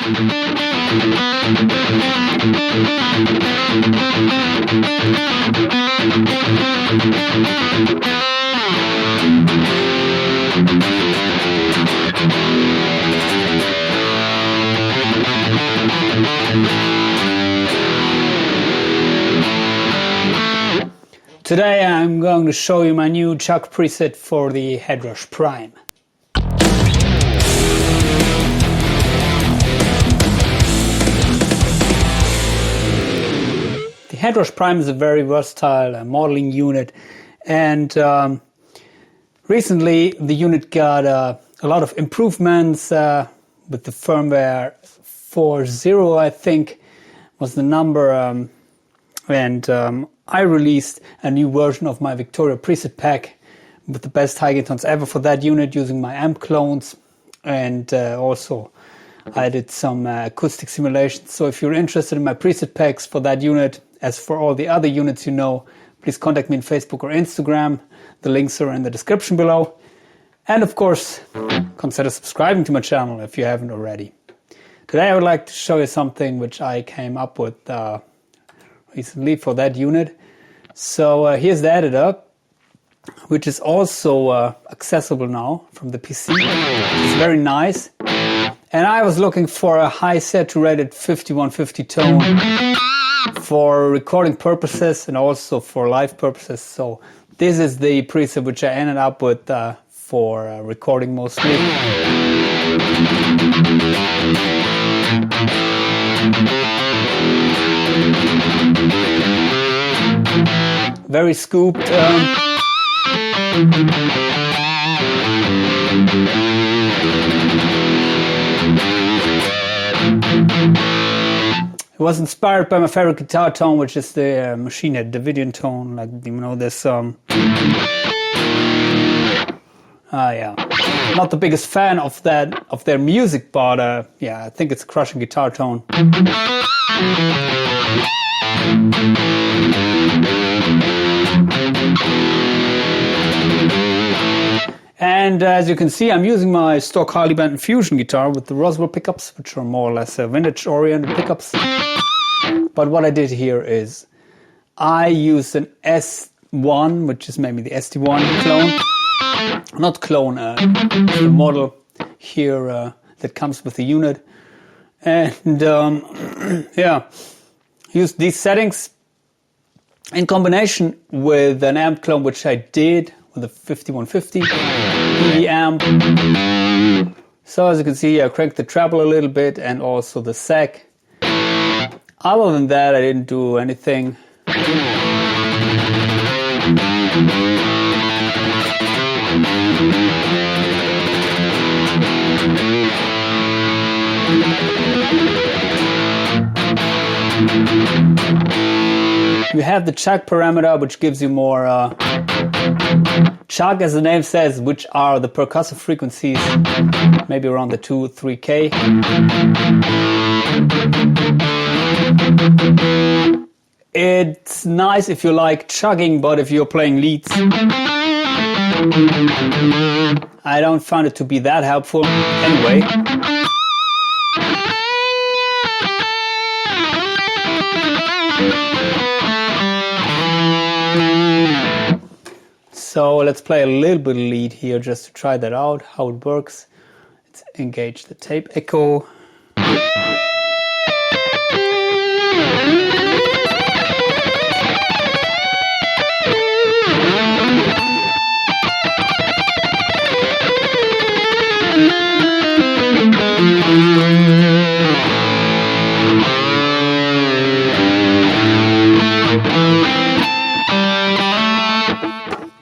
Today I'm going to show you my new chuck preset for the Headrush Prime. The Headrush Prime is a very versatile modeling unit, and recently the unit got a lot of improvements with the firmware 4.0, I think was the number, and I released a new version of my Victoria preset pack with the best high gain tones ever for that unit using my amp clones, and also I did some acoustic simulations. So if you're interested in my preset packs for that unit, as for all the other units you know, please contact me on Facebook or Instagram. The links are in the description below. And of course, consider subscribing to my channel if you haven't already. Today I would like to show you something which I came up with recently for that unit. So here's the editor, which is also accessible now from the PC. It's very nice. And I was looking for a high saturated 5150 tone for recording purposes and also for live purposes. So this is the preset which I ended up with for recording mostly. Very scooped. It was inspired by my favorite guitar tone, which is the Machine Head Davidian tone. Like, you know, this. Yeah, not the biggest fan of that, of their music, but yeah, I think it's a crushing guitar tone. And as you can see, I'm using my stock Harley Benton Fusion guitar with the Roswell pickups, which are more or less vintage-oriented pickups. But what I did here is I used an S1, which is maybe the SD1 clone. Not clone, the model here that comes with the unit. And yeah, used these settings in combination with an amp clone, which I did with a 5150 PV amp. So as you can see, I cranked the treble a little bit and also the sec. Other than that, I didn't do anything. You have the chuck parameter, which gives you more chuck, as the name says, which are the percussive frequencies, maybe around the 2-3K. It's nice if you like chugging, but if you're playing leads, I don't find it to be that helpful anyway. So let's play a little bit of lead here just to try that out, how it works. Let's engage the tape echo.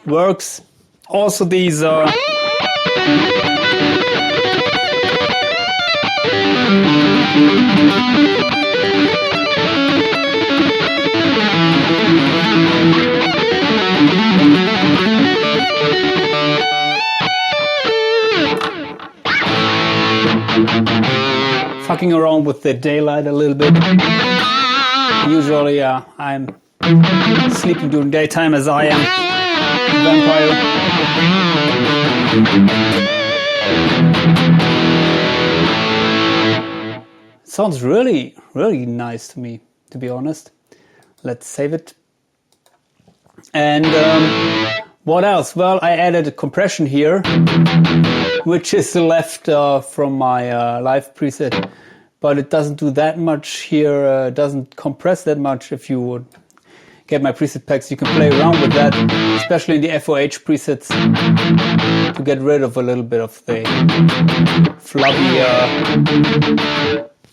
Works. Also these fucking around with the daylight a little bit. Usually I'm sleeping during daytime, as I am vampire. Sounds really, really nice to me, to be honest. Let's save it. And what else? Well, I added a compression here, which is left from my live preset, but it doesn't do that much here. Doesn't compress that much. If you would get my preset packs, you can play around with that, especially in the FOH presets, to get rid of a little bit of the floppy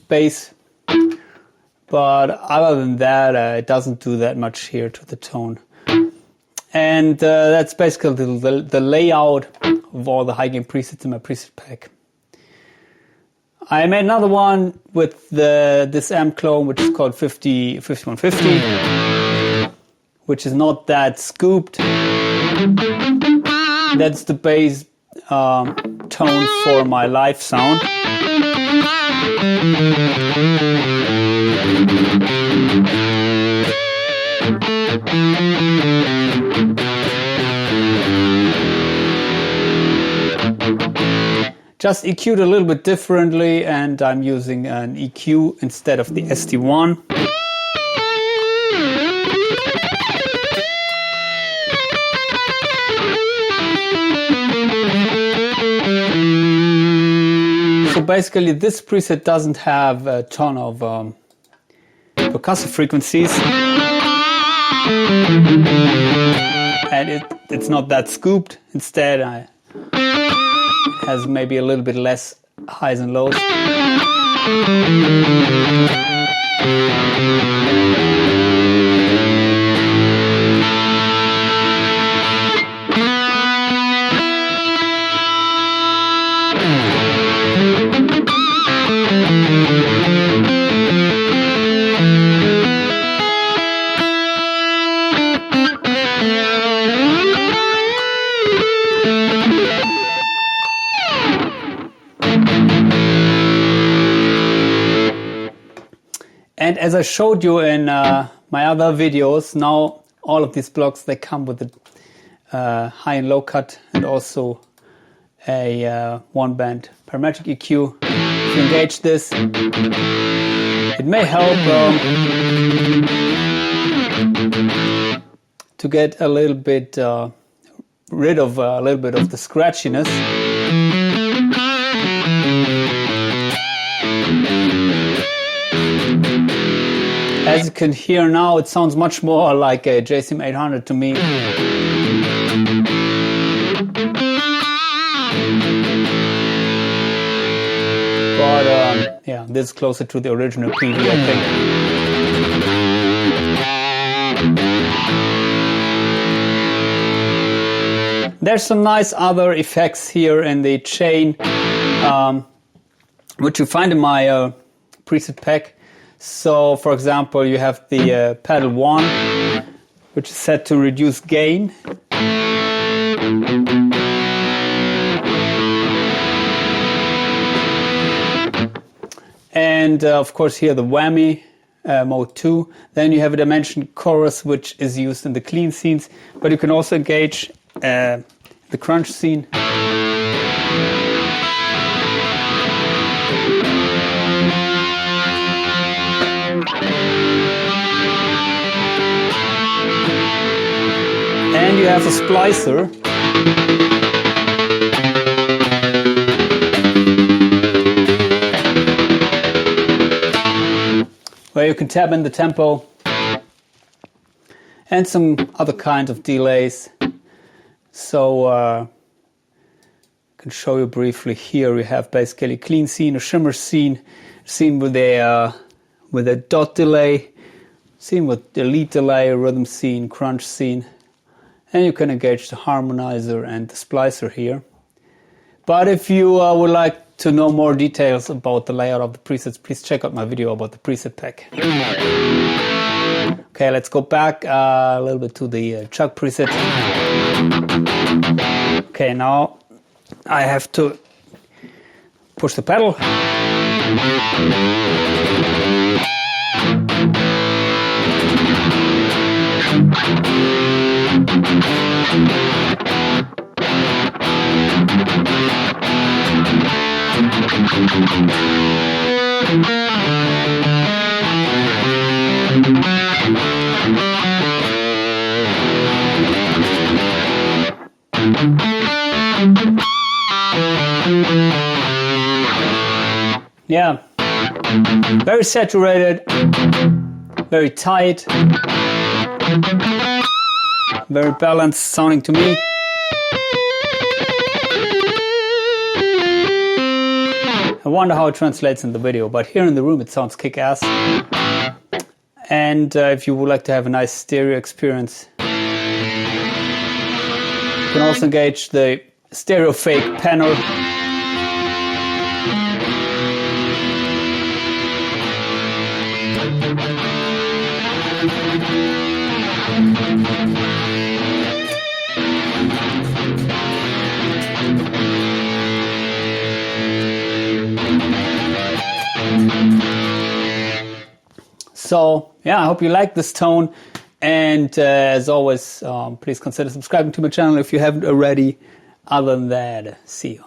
bass. But other than that, it doesn't do that much here to the tone. And that's basically the layout of all the high gain presets in my preset pack. I made another one with this amp clone, which is called 5150, which is not that scooped. That's the bass tone for my live sound. Just EQ'd a little bit differently, and I'm using an EQ instead of the ST1. So basically this preset doesn't have a ton of percussive frequencies, and it's not that scooped. Instead, it has maybe a little bit less highs and lows. And as I showed you in my other videos, now all of these blocks, they come with a high and low cut, and also a one band parametric EQ. If you engage this, it may help to get a little bit rid of a little bit of the scratchiness. As you can hear now, it sounds much more like a JCM 800 to me. But yeah, this is closer to the original PV, I think. There's some nice other effects here in the chain, which you find in my preset pack. So, for example, you have the pedal 1, which is set to reduce gain. And of course here the whammy, mode 2. Then you have a dimension chorus, which is used in the clean scenes, but you can also engage the crunch scene. And you have a splicer, where you can tab in the tempo and some other kinds of delays. So I can show you briefly here. We have basically clean scene, a shimmer scene with a dot delay, scene with the lead delay, a rhythm scene, crunch scene. And you can engage the harmonizer and the splicer here. But if you would like to know more details about the layout of the presets, please check out my video about the preset pack. Okay, let's go back a little bit to the Chuck preset. Okay, now I have to push the pedal. Yeah, very saturated, very tight, very balanced sounding to me. I wonder how it translates in the video, but here in the room it sounds kick-ass. And if you would like to have a nice stereo experience, you can also engage the stereo fake panel. So yeah, I hope you like this tone, and as always, please consider subscribing to my channel if you haven't already. Other than that, see you.